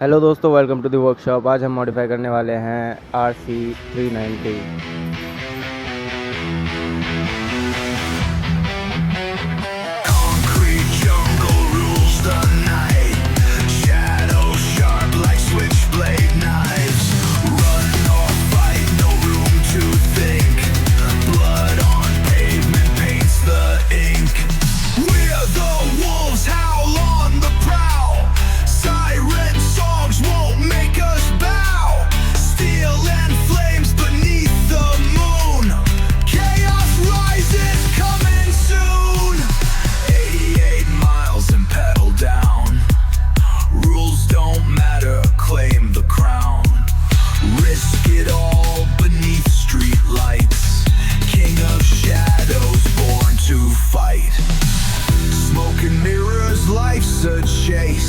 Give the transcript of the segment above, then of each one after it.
Hello दोस्तों, welcome to the workshop. आज हम मॉडिफाई करने वाले हैं RC 390। A chase,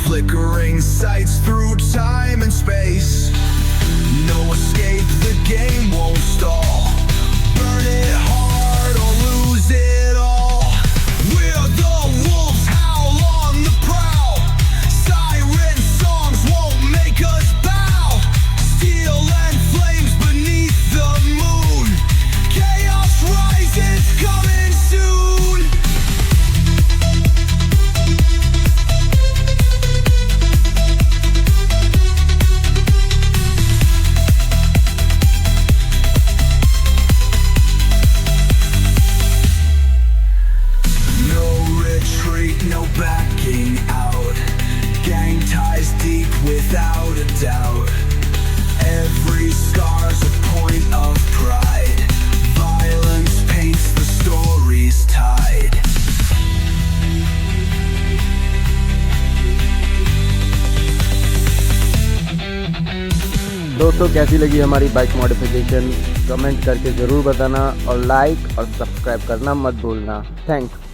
flickering sights through time and space. No escape, the game won't stall. Burn it hard or lose it all. We're the wolves, howl on the prowl. Siren songs won't make us bow. Steel and flames beneath the moon. Chaos rises, coming soon. No backing out. Gang ties deep without a doubt. Every scar's a point of pride. Violence paints the story's tide. दोस्तों, कैसी लगी हमारी bike modification comment करके ज़रूर बताना और like और subscribe करना मत भूलना। थैंक्स।